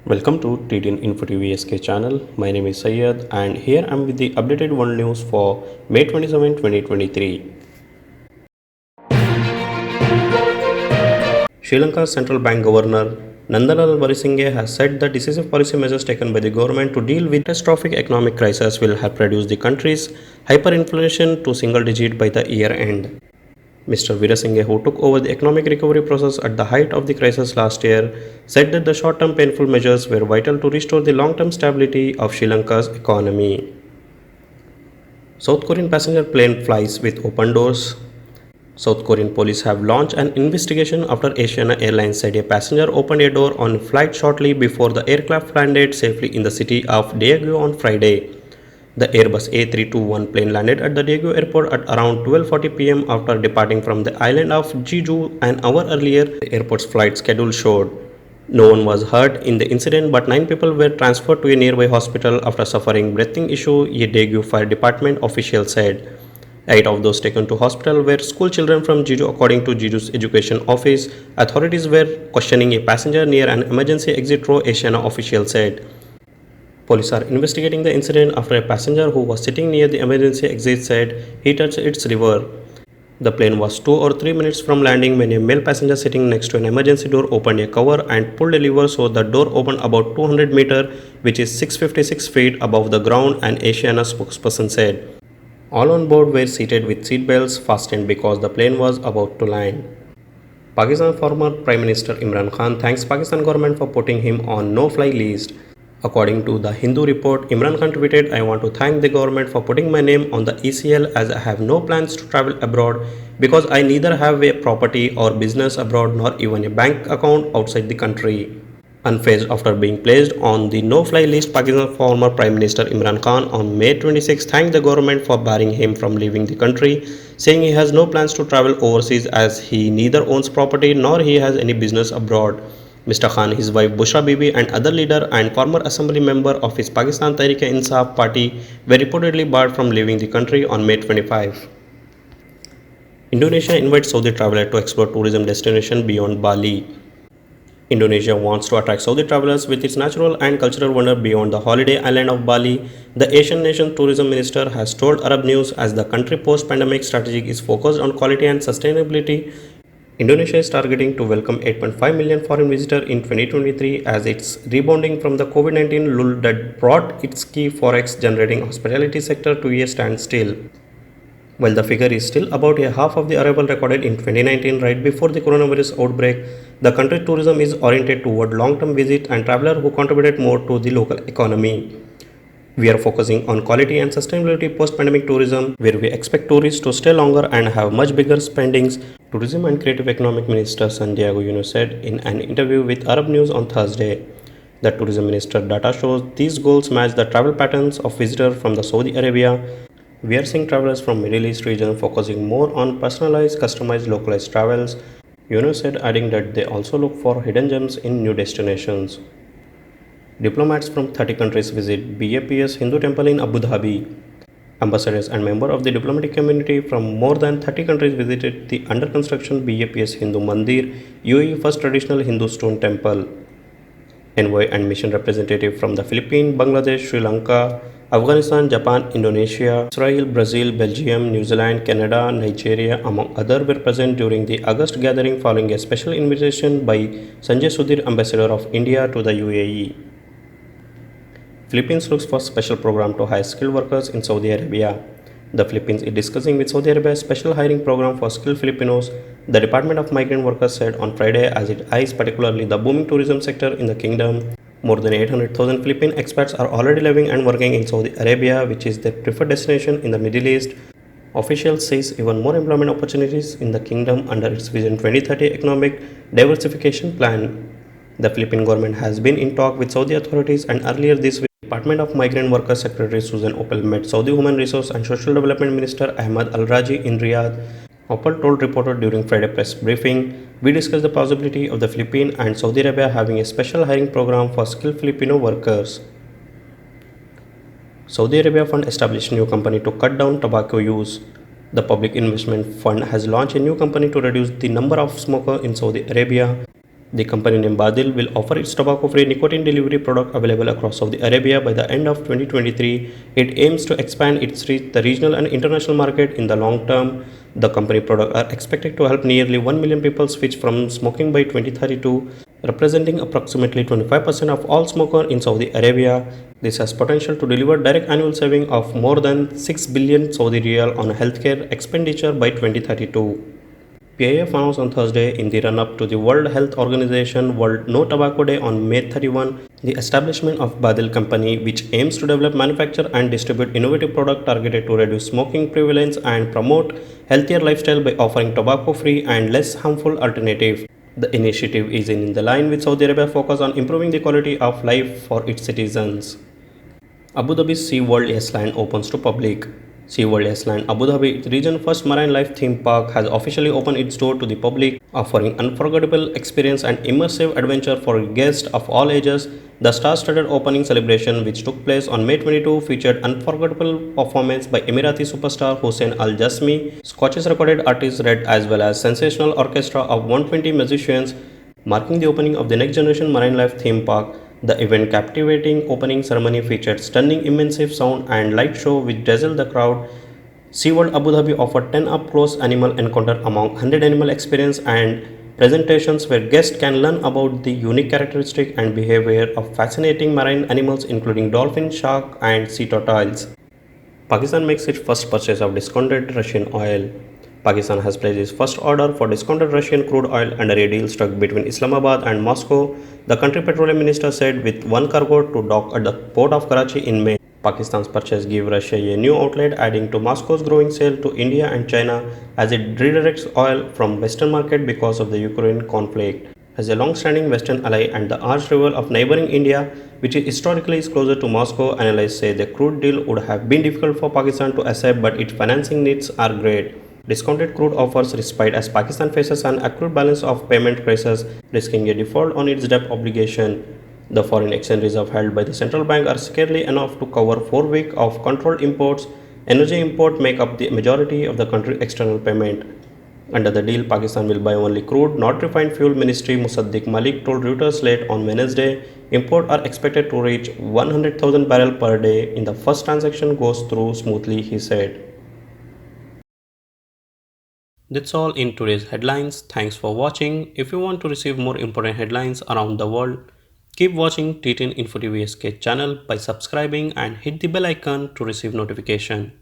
Welcome to TTN Info TV SK channel. My name is Syed and here I am with the updated world news for May 27, 2023. Sri Lanka's central bank governor Nandalal Varisinghe has said that decisive policy measures taken by the government to deal with catastrophic economic crisis will help reduce the country's hyperinflation to single digit by the year end. Mr. Virasinghe, who took over the economic recovery process at the height of the crisis last year, said that the short-term painful measures were vital to restore the long-term stability of Sri Lanka's economy. South Korean passenger plane flies with open doors. South Korean police have launched an investigation after Asiana Airlines said a passenger opened a door on flight shortly before the aircraft landed safely in the city of Daegu on Friday. The Airbus A321 plane landed at the Daegu airport at around 12:40 pm after departing from the island of Jeju an hour earlier, the airport's flight schedule showed. No one was hurt in the incident, but 9 people were transferred to a nearby hospital after suffering breathing issue, a Daegu Fire Department official said. 8 of those taken to hospital were school children from Jeju, according to Jeju's education office. Authorities were questioning a passenger near an emergency exit row, Asiana official said. Police are investigating the incident after a passenger who was sitting near the emergency exit said he touched its lever. The plane was 2 or 3 minutes from landing when a male passenger sitting next to an emergency door opened a cover and pulled a lever, so the door opened about 200 meters, which is 656 feet above the ground, an Asiana spokesperson said. All on board were seated with seat belts fastened because the plane was about to land. Pakistan former Prime Minister Imran Khan thanks Pakistan government for putting him on no-fly list. According to the Hindu report, Imran Khan tweeted, "I want to thank the government for putting my name on the ECL as I have no plans to travel abroad because I neither have a property or business abroad nor even a bank account outside the country." Unfazed after being placed on the no-fly list, Pakistan former Prime Minister Imran Khan on May 26 thanked the government for barring him from leaving the country, saying he has no plans to travel overseas as he neither owns property nor he has any business abroad. Mr. Khan, his wife Bushra Bibi and other leader and former assembly member of his Pakistan Tehreek-e-Insaf party were reportedly barred from leaving the country on May 25. Indonesia invites Saudi traveler to explore tourism destination beyond Bali. Indonesia wants to attract Saudi travelers with its natural and cultural wonder beyond the holiday island of Bali. The Asian nation tourism minister has told Arab News as the country post-pandemic strategy is focused on quality and sustainability. Indonesia is targeting to welcome 8.5 million foreign visitors in 2023 as it's rebounding from the COVID-19 lull that brought its key forex generating hospitality sector to a standstill. While the figure is still about a half of the arrival recorded in 2019 right before the coronavirus outbreak, the country's tourism is oriented toward long-term visits and travelers who contributed more to the local economy. We are focusing on quality and sustainability post-pandemic tourism, where we expect tourists to stay longer and have much bigger spendings, Tourism and Creative Economic Minister Santiago Yunus said in an interview with Arab News on Thursday. The tourism minister data shows these goals match the travel patterns of visitors from the Saudi Arabia. We are seeing travelers from Middle East region focusing more on personalized, customized, localized travels, Yunus said, adding that they also look for hidden gems in new destinations. Diplomats from 30 countries visit BAPS Hindu temple in Abu Dhabi. Ambassadors and members of the diplomatic community from more than 30 countries visited the under construction BAPS Hindu Mandir, UAE first traditional Hindu stone temple. Envoy and mission representative from the Philippines, Bangladesh, Sri Lanka, Afghanistan, Japan, Indonesia, Israel, Brazil, Belgium, New Zealand, Canada, Nigeria, among others were present during the August gathering following a special invitation by Sanjay Sudhir, Ambassador of India to the UAE. Philippines looks for special program to hire skilled workers in Saudi Arabia. The Philippines is discussing with Saudi Arabia a special hiring program for skilled Filipinos, the Department of Migrant Workers said on Friday as it eyes particularly the booming tourism sector in the kingdom. More than 800,000 Philippine expats are already living and working in Saudi Arabia, which is their preferred destination in the Middle East. Officials says even more employment opportunities in the kingdom under its Vision 2030 economic diversification plan. The Philippine government has been in talk with Saudi authorities, and earlier this week, Department of Migrant Workers Secretary Susan Opel met Saudi Human Resource and Social Development Minister Ahmad Al-Raji in Riyadh. Opel told reporters during Friday press briefing, "We discussed the possibility of the Philippines and Saudi Arabia having a special hiring program for skilled Filipino workers." Saudi Arabia Fund established new company to cut down tobacco use. The Public Investment Fund has launched a new company to reduce the number of smokers in Saudi Arabia. The company named Badil will offer its tobacco-free nicotine delivery product available across Saudi Arabia by the end of 2023. It aims to expand its reach the regional and international market in the long term. The company products are expected to help nearly 1 million people switch from smoking by 2032, representing approximately 25% of all smokers in Saudi Arabia. This has potential to deliver direct annual saving of more than 6 billion Saudi riyal on healthcare expenditure by 2032. PIF announced on Thursday, in the run-up to the World Health Organization World No Tobacco Day on May 31, the establishment of Badil Company, which aims to develop, manufacture and distribute innovative products targeted to reduce smoking prevalence and promote healthier lifestyle by offering tobacco-free and less harmful alternatives. The initiative is in the line with Saudi Arabia's focus on improving the quality of life for its citizens. Abu Dhabi SeaWorld Yesland opens to public. SeaWorld Yesland Abu Dhabi, its region's first marine life theme park, has officially opened its door to the public, offering unforgettable experience and immersive adventure for guests of all ages. The star-studded opening celebration, which took place on May 22, featured unforgettable performance by Emirati superstar Hossein Al Jasmi, Scottish recorded artist Red, as well as sensational orchestra of 120 musicians, marking the opening of the next generation marine life theme park. The event captivating opening ceremony featured stunning immersive sound and light show which dazzled the crowd. SeaWorld Abu Dhabi offered 10 up-close animal encounter among 100 animal experience and presentations where guests can learn about the unique characteristic and behavior of fascinating marine animals including dolphin, shark and sea turtles. Pakistan makes its first purchase of discounted Russian oil. Pakistan has placed its first order for discounted Russian crude oil under a deal struck between Islamabad and Moscow, the country petroleum minister said, with one cargo to dock at the port of Karachi in May. Pakistan's purchase gives Russia a new outlet, adding to Moscow's growing sale to India and China as it redirects oil from Western market because of the Ukraine conflict. As a long-standing Western ally and the arch rival of neighboring India, which historically is closer to Moscow, analysts say the crude deal would have been difficult for Pakistan to accept, but its financing needs are great. Discounted crude offers respite as Pakistan faces an accrued balance of payment crisis, risking a default on its debt obligation. The foreign exchange reserve held by the central bank are scarcely enough to cover 4 weeks of controlled imports. Energy imports make up the majority of the country's external payment. Under the deal, Pakistan will buy only crude, not refined fuel. Ministry Musaddiq Malik told Reuters late on Wednesday. Imports are expected to reach 100,000 barrels per day in the first transaction goes through smoothly, he said. That's all in today's headlines. Thanks for watching. If you want to receive more important headlines around the world, keep watching T10 Info TV SK channel by subscribing and hit the bell icon to receive notification.